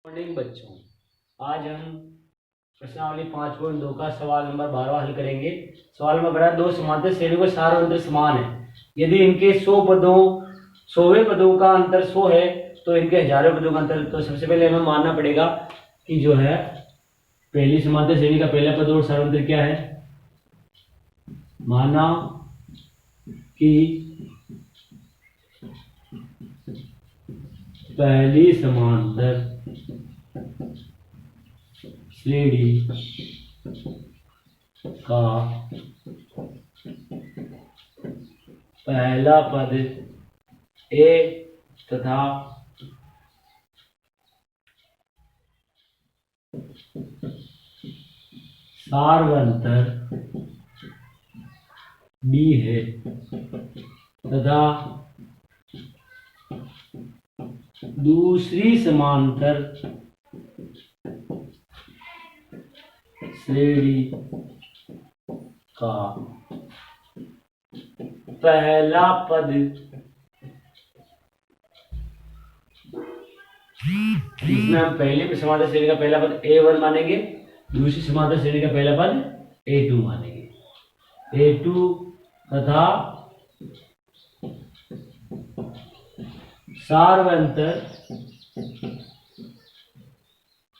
Morning बच्चों, आज हम प्रश्नावली 5.2 का सवाल नंबर 12 हल करेंगे। सवाल में बड़ा दो समांतर श्रेणियों का सार अंतर समान है। यदि इनके 100वें पदों का अंतर 100 है तो इनके हजारों पदों का अंतर, तो सबसे पहले हमें मानना पड़ेगा कि जो है पहली समांतर श्रेणी का पहला पद और सार अंतर क्या है। माना कि पहली समांतर श्रेणी का पहला पद ए तथा सारवंतर बी है तथा दूसरी समांतर श्रेणी का पहला पद इसमें हम पहली समांतर श्रेणी का पहला पद A1 मानेंगे, दूसरी समांतर श्रेणी का पहला पद A2 मानेंगे। A2 तथा सारवंतर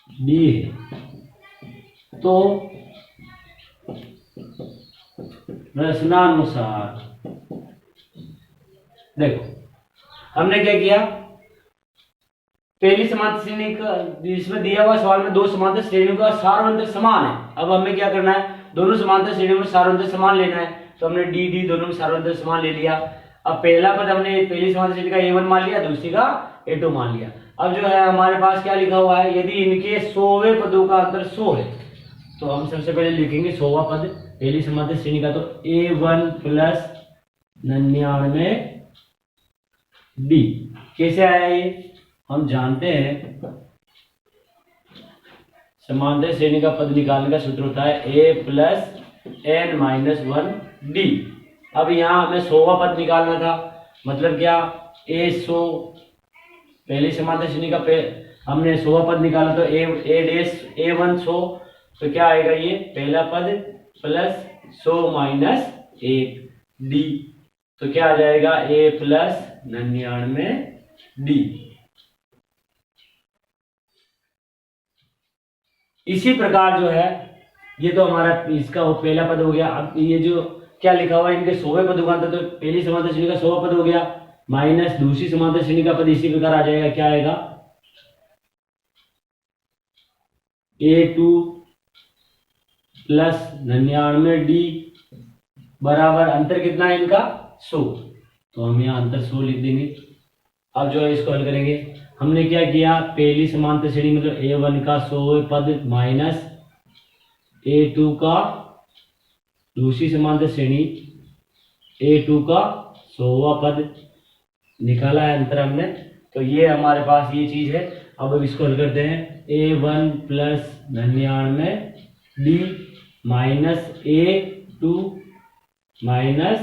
B है। तो प्रश्नानुसार देखो हमने क्या किया, पहली समांतर श्रेणी का जिसमें दिया हुआ सवाल में दो समांतर श्रेणियों का सारवंतर समान है। अब हमें क्या करना है, दोनों समांतर श्रेणियों में सारवंतर समान लेना है। तो हमने डी डी दोनों में सारवंतर समान ले लिया। अब पहला पद हमने पहली समांतर श्रेणी का A1 मान लिया, दूसरी का A2 मान लिया। अब जो है हमारे पास क्या लिखा हुआ है, यदि इनके 100वें पदों का अंतर 100 है तो हम सबसे पहले लिखेंगे 100वां पद पहली समांतर श्रेणी का। तो A1 प्लस 99 D कैसे आया ये हम जानते हैं। समांतर श्रेणी का पद निकालने का सूत्र होता है A प्लस n-1 D। अब यहाँ हमें 100वां पद निकालना था, मतलब क्या A100 पहली समांतर श्रेणी का हमने 100वां पद निकाला तो A1 100, तो क्या आएगा ये पहला पद प्लस 100 माइनस 1 D, तो क्या आ जाएगा A प्लस 99 D। इसी प्रकार जो है ये तो हमारा इसका वो पहला पद हो गया। अब ये जो क्या लिखा हुआ है इनके 100वें पदों का अंतर, तो पहली समांतर श्रेणी का 100वां पद हो गया माइनस दूसरी समांतर श्रेणी का पद इसी प्रकार आ जाएगा। क्या आएगा A2 प्लस 99 D बराबर अंतर कितना है इनका 100, तो हम यहाँ अंतर 100 लिख देंगे। अब जो है इसको हल करेंगे। हमने क्या किया, पहली समांतर श्रेणी मतलब A1 का 100वें पद माइनस A2 का दूसरी समांतर श्रेणी A2 का 100वां पद निकाला है अंतर हमने, तो ये हमारे पास ये चीज है। अब इसको हल करते हैं। A1 plus 99 D minus A2 minus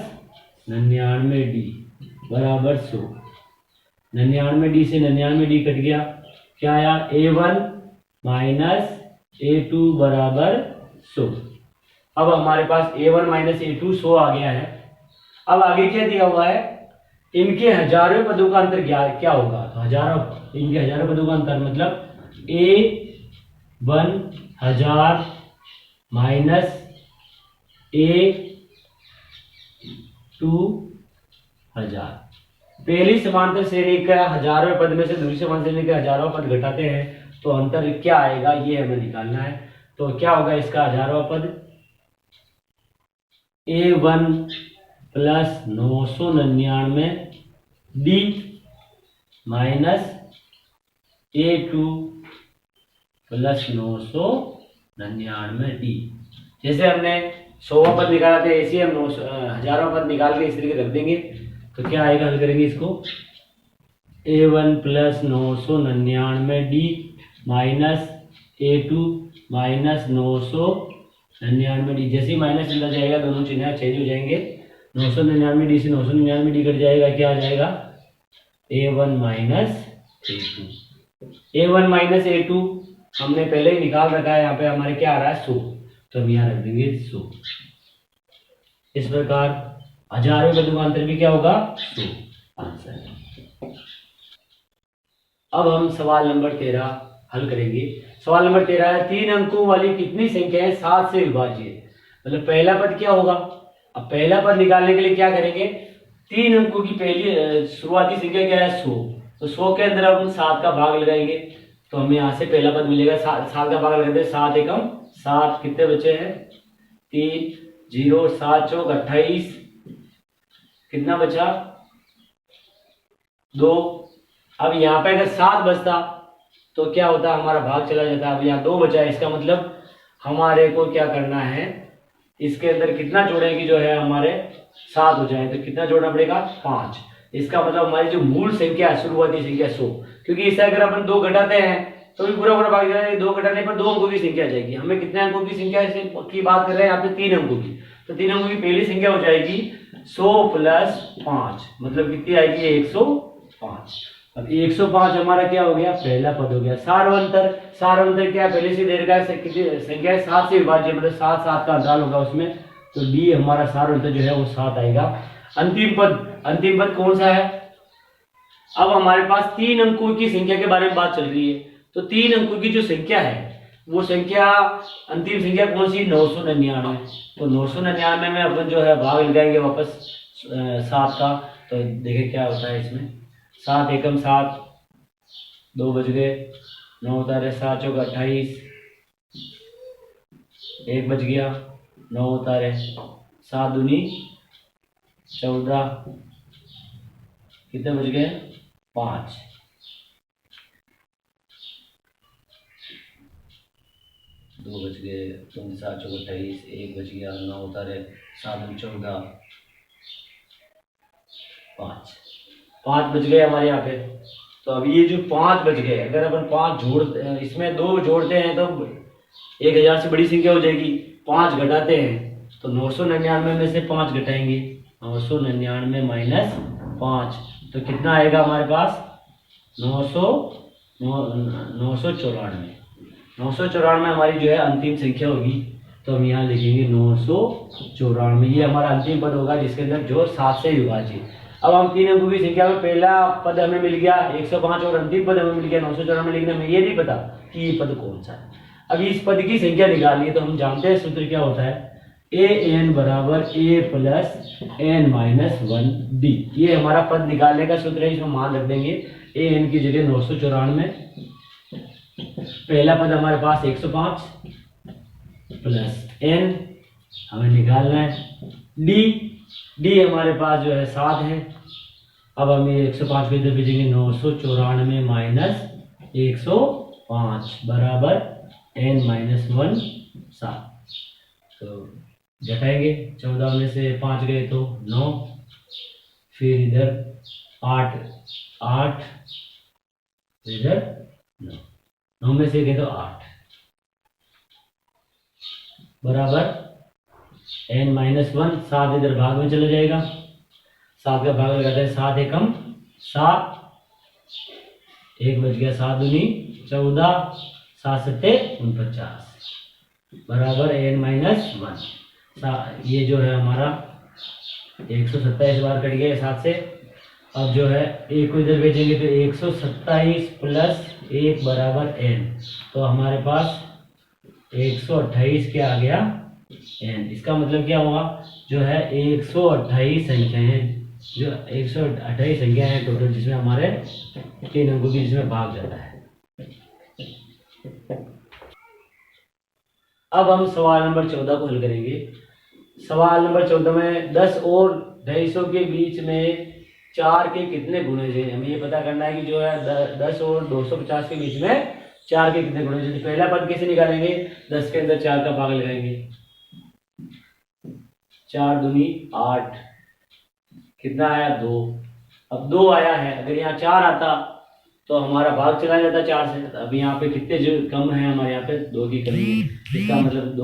99 D बराबर 100। 99 D से 99 D कट गया, क्या आया A1 माइनस A2 बराबर 100। अब हमारे पास A1 माइनस A2 100 आ गया है। अब आगे क्या दिया हुआ है, इनके हजारों पदों का अंतर क्या होगा, तो इनके हजारों पदों का अंतर मतलब A1 1000 माइनस A2 1000। पहली समांतर श्रेणी का हजारों पद में से दूसरी समांतर श्रेणी के हजारों पद घटाते हैं तो अंतर क्या आएगा ये हमें निकालना है। तो क्या होगा इसका हजारों पद A1 plus 999 D minus A2 plus 999 D। जैसे हमने 100वां पद निकाला था ऐसे हम हजारों पद निकाल के इस तरीके रख देंगे। तो क्या आएगा, हल करेंगे इसको A1 plus 999 D minus A2 minus 999 D। जैसे ही माइनस चला जाएगा दोनों चिन्ह चेंज हो जाएंगे। 999 से 999 कट जाएगा, क्या आ जाएगा A1 minus A2। A1 minus A2 हमने पहले ही निकाल रखा है, यहाँ पे हमारे क्या आ रहा है 100, तो हम यहाँ रख देंगे 100। इस प्रकार हजारों का रूपांतर भी क्या होगा 100 आंसर। अब हम सवाल नंबर 13 हल करेंगे। सवाल नंबर 13 है 3 अंकों वाली कितनी संख्याएं 7 से विभाज्य है। मतलब पहला पद क्या होगा, अब पहला पद निकालने के लिए क्या करेंगे, 3 अंकों की पहली शुरुआती संख्या क्या है 100, तो 100 के अंदर हम 7 का भाग लगाएंगे, तो हमें यहाँ से पहला पद मिलेगा 7 का भाग लगाते हैं 7 एकम 7, कितने बचे हैं 3, 0 7 चौक 28, कितना बचा 2। अब यहाँ पे अगर 7 बचता तो क्या होता, हमारा भाग चला जाता। अब यहाँ 2 बचा है, इसका मतलब हमारे को क्या करना है, इसके अंदर कितना जोड़ेंगे जो है हमारे 7 हो जाए, तो कितना जोड़ना पड़ेगा 5। इसका मतलब हमारी जो मूल संख्या है शुरुआती संख्या 100, क्योंकि इससे अगर अपन 2 घटाते हैं तो भी पूरा पूरा भाग जाएगा, 2 घटाने पर 2 अंकों की संख्या आ जाएगी। हमें कितने अंकों की संख्या की बात कर रहे हैं यहाँ पे 3 अंकों की, तो 3 अंकों की पहली संख्या हो जाएगी 100 प्लस 5, मतलब कितनी आएगी 105। अब 105 हमारा क्या हो गया, पहला पद हो गया। सारवंतर, सारवंतर क्या पहले से दे रखा है, संख्या है 7 से विभाज्य, मतलब 7 7 का अंतराल होगा उसमें, तो डी हमारा सारवंतर जो है वो 7 आएगा। अंतिम पद, अंतिम पद कौन सा है, अब हमारे पास 3 अंकों की संख्या के बारे में बात चल रही है, तो 3 अंकों की जो संख्या है वो संख्या अंतिम संख्या कौन सी 999, तो 999 में अपन जो है भाग लगाएंगे वापस 7 का, तो देखें क्या होता है इसमें, 7 एकम 7, 2 बज गए, 9 उतारे 7 चौक 28, 1 बज गया, 9 उतारे 7 दूनी 14, कितने बज गए 5, 2 बज गए, 7 चौक 28, 1 बज गया, 9 उतारे 7 दूनी 14, 5 बज गए हमारे यहाँ पे। तो अब ये जो 5 बज गए, अगर अपन 5 जोड़ इसमें 2 जोड़ते हैं तो 1000 से बड़ी संख्या हो जाएगी, 5 घटाते हैं तो 999 में से 5 घटाएंगे, 999 माइनस 5, तो कितना आएगा हमारे पास 994। 994 हमारी जो है अंतिम संख्या होगी, तो हम यहाँ लिखेंगे 994, ये हमारा अंतिम पद होगा जिसके अंदर जो 7 से विभाजित। अब हम 3 अंकों की संख्या में पहला पद हमें मिल गया 105 और अंतिम पद हमें मिल गया 994, लेकिन हमें ये नहीं पता कि ये पद कौन सा है। अब इस पद की संख्या निकालनी है, तो हम जानते हैं सूत्र क्या होता है, an बराबर a plus n minus 1d, ये हमारा पद निकालने का सूत्र है, इसमें मान रख देंगे an की जगह 994, पहला पद हमारे पास 105 प्लस n हमें निकालना है, d हमारे पास जो है 7 है। अब हम ये 105 को इधर भेजेंगे, 994 माइनस 105 बराबर n माइनस 1 7, तो घटाएंगे 14 में से 5 गए तो 9, फिर इधर 8 8, इधर 9 में से गए तो 8 बराबर n माइनस 1, 7 इधर भाग में चला जाएगा, 7 का भाग लगाते हैं 7 एकम 7, 1 बच गया, 7 दूनी 14, 7 सत्ते 49 बराबर n माइनस 1। ये जो है हमारा 127 बार कट गया 7 से। अब जो है एक को इधर भेजेंगे तो 127 प्लस 1 बराबर n, तो हमारे पास 128 क्या आ गया n। इसका मतलब क्या हुआ, जो है 128 संख्या है, जो 128 संख्या है टोटल, जिसमें हमारे 3 अंकों की जिसमें भाग जाता है। अब हम सवाल नंबर 14 को हल करेंगे। सवाल नंबर 14 में 10 और 250 के बीच में 4 के कितने गुणे हैं, हमें ये पता करना है कि जो है 10 और 250 के बीच में 4 के कितने गुणे हैं। पहला पद कैसे निकालेंगे, 10 के अंदर 4 का भाग लगाएंगे, 4 दूनी 8, कितना आया 2। अब 2 आया है, अगर यहाँ 4 आता तो हमारा भाग चला जाता 4 से। अब यहाँ पे कितने जो कम है हमारे यहाँ पे 2 की कमी है, इसका मतलब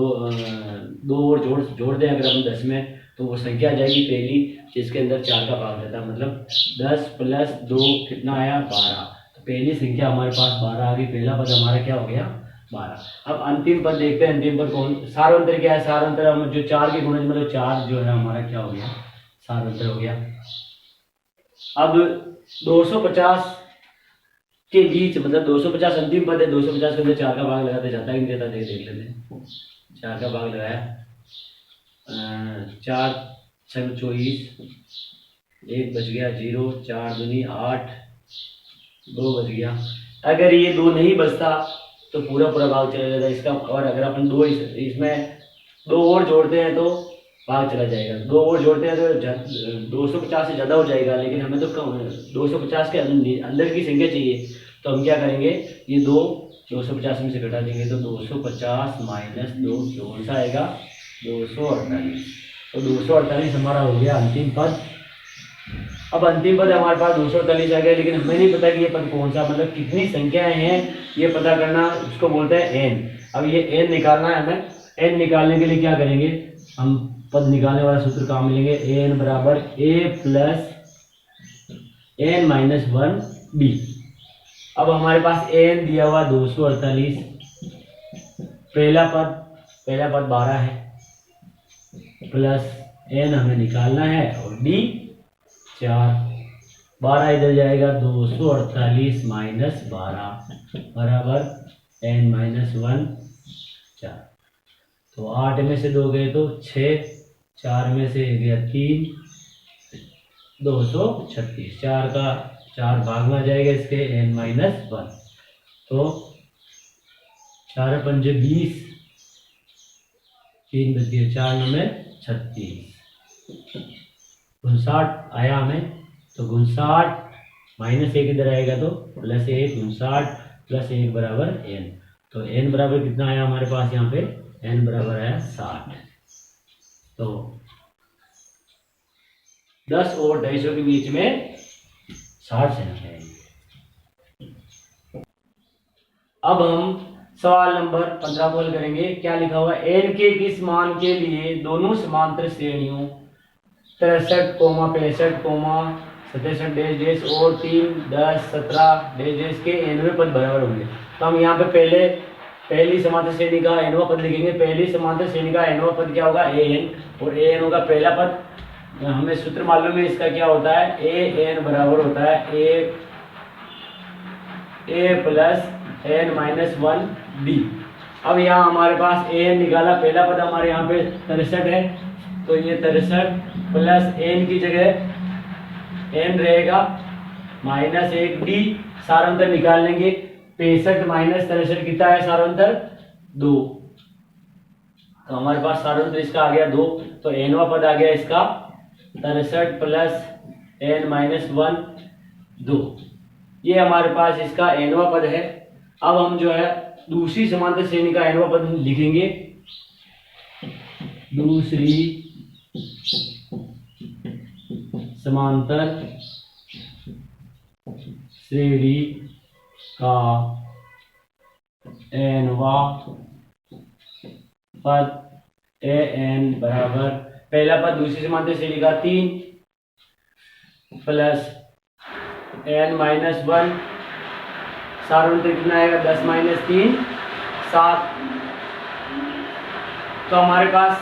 2 और जोड़ दें अगर हम 10 में, तो वो संख्या आ जाएगी पहली जिसके अंदर 4 का भाग जाता है, मतलब 10 प्लस 2 कितना आया 12, तो पहली संख्या हमारे पास 12 आ गई, पहला पद हमारा क्या हो गया 12। अब अंतिम पद देखते हैं, अंतिम पद कौन, सारांतर क्या है, सारांतर हम जो 4 के गुणज मतलब 4 जो है हमारा क्या हो गया सारांतर हो गया। अब 250 के बीच मतलब 250 अंतिम पद है, 250 के अंदर 4 का भाग लगाते जाता है, देता देख लेते हैं। 4 का भाग लगाया, 4 6 24, 1 बच गया 0, 4 दूनी 8, 2 बच गया। अगर ये 2 नहीं बचता तो पूरा पूरा भाग चला जाता इसका, और अगर अपन 2 इसमें 2 और जोड़ते हैं तो भाग चला जाएगा, 2 और जोड़ते हैं तो 250 से ज़्यादा हो जाएगा, लेकिन हमें तो कम 250 के अंदर की संख्या चाहिए। तो हम क्या करेंगे, ये 250 में से घटा देंगे तो 250 माइनस 2 कौन सा आएगा 248। तो 248 हमारा हो गया अंतिम पद। अब अंतिम पद हमारे पास 248 आ गया, लेकिन हमें नहीं पता कि ये पद कौन सा, मतलब कितनी संख्याएं हैं ये पता करना, उसको बोलते हैं n। अब ये n निकालना है हमें, n निकालने के लिए क्या करेंगे, हम पद निकालने वाला सूत्र कहाँ मिलेंगे, n बराबर a plus n minus 1b। अब हमारे पास n दिया हुआ 248, पहला पद 12 है, प्लस n हमें निकालना है और d 4, 12 इधर जाएगा, 248 माइनस 12 बराबर n माइनस 1 4। तो 8 में से 2 गए तो 6, 4 में से गया 3, 236, 4 का 4 भाग में आ जाएगा इसके n माइनस 1। तो 4 पंजे 20, 3 बच गए, 4 9 में 36, 59 आया हमें। तो 59 माइनस 1 इधर आएगा तो प्लस 1, 59 प्लस 1 बराबर n। तो n बराबर कितना आया हमारे पास यहाँ पे, n बराबर आया 60। तो 10 और 250 के बीच में 60 संख्या है। अब हम सवाल नंबर 15 को हल करेंगे। क्या लिखा हुआ है, n के किस मान के लिए दोनों समांतर श्रेणियों 63, 65, 67 डैश डैश और 3, 10, 17 डैश डैश के nवें पद बराबर होंगे। तो हम यहाँ पे पहली समांतर श्रेणी का nवां पद लिखेंगे। पहली समांतर श्रेणी का nवां पद क्या होगा, an, और an होगा पहला पद। हमें सूत्र मालूम है इसका, क्या होता है, an बराबर होता है a plus n minus 1b। अब यहाँ हमारे पास an निकाला, पहला पद हमारे यहाँ पे 63 है, तो ये 63 प्लस n की जगह n रहेगा माइनस 1d, सारांतर निकाल लेंगे। 65 माइनस 63 कितना है सारांतर 2, तो हमारे पास सारांतर इसका आ गया 2। तो nवां पद आ गया इसका 63 प्लस n माइनस 1 2, ये हमारे पास इसका nवां पद है। अब हम जो है दूसरी समांतर श्रेणी का nवां पद लिखेंगे। दूसरी समांतर श्रेणी का nवां पद an बराबर पहला पद दूसरी समांतर श्रेणी का 3 प्लस n माइनस 1, सारांतर कितना आएगा 10 माइनस 3 7। तो हमारे पास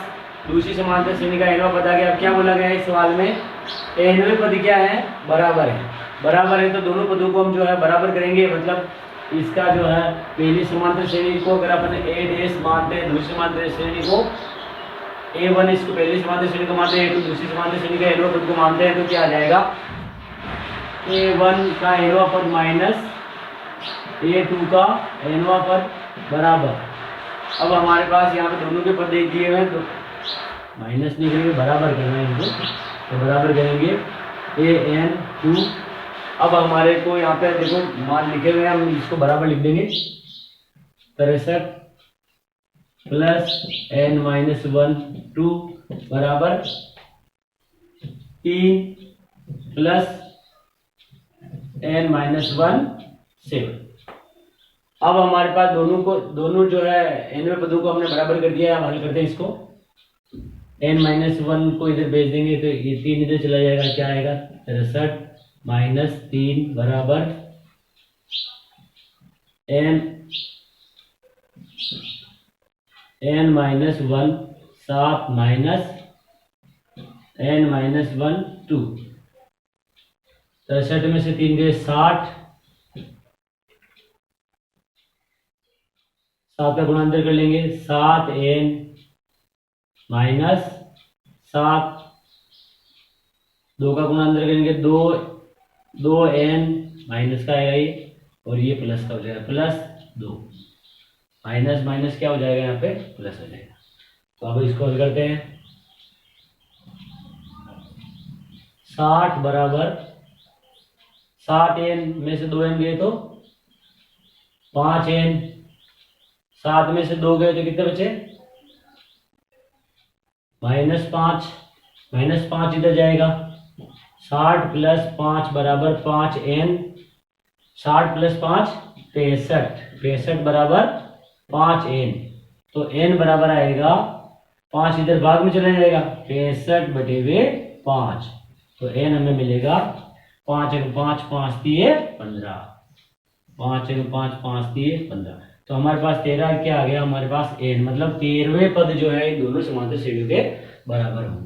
दूसरी समांतर श्रेणी का nवां पद आ गया। अब क्या बोला गया है इस सवाल में, nवें पद क्या है, बराबर है। बराबर है तो दोनों पदों को हम जो है बराबर करेंगे, मतलब इसका जो है पहली समांतर श्रेणी को अगर अपन a डैश मानते हैं, दूसरी समांतर श्रेणी को a1, इसको पहली समांतर श्रेणी को मानते हैं, a2 दूसरी समांतर श्रेणी का nवां पद को मानते हैं, तो क्या आ जाएगा a1 का nवां पद माइनस a2 का nवां पद बराबर। अब हमारे पास यहाँ पे दोनों के पद दे दिए हुए हैं, तो माइनस नहीं करेंगे, बराबर करना है इनको, तो बराबर करेंगे an2। अब हमारे को यहाँ पे देखो मान लिखे हुए हैं, हम इसको बराबर लिख देंगे 63 प्लस n माइनस 1 2 बराबर 3 प्लस n माइनस 1 7। अब हमारे पास दोनों जो है nवें पदों को हमने बराबर कर दिया है। हम हल करते हैं इसको, n माइनस 1 को इधर भेज देंगे तो ये 3 इधर चला जाएगा, क्या आएगा 63 माइनस 3 बराबर एन -1 7 माइनस n -1 2। 63 में से 3 गए 60, 7 का गुणांतर कर लेंगे 7n -7, 2 का गुणांतर करेंगे 2n माइनस का आएगा ये, और ये प्लस का हो जाएगा +2, माइनस माइनस क्या हो जाएगा यहाँ पे प्लस हो जाएगा। तो अब इसको हल करते हैं। 60 बराबर 7n में से 2n गए तो 5n, 7 में से 2 गए तो कितने बचे -5, -5 इधर जाएगा। 60 + 5 बराबर 5n, 60 + 5 65, 65 बराबर 5n। तो n बराबर आएगा 5 इधर भाग में चला जाएगा 65/5। तो n हमें मिलेगा 5 × 5 5 × 15, 5 × 5 5 × 15। तो हमारे पास 13 क्या आ गया, हमारे पास n, मतलब 13वें पद जो है इन दोनों समांतर श्रेणियों के बराबर होंगे।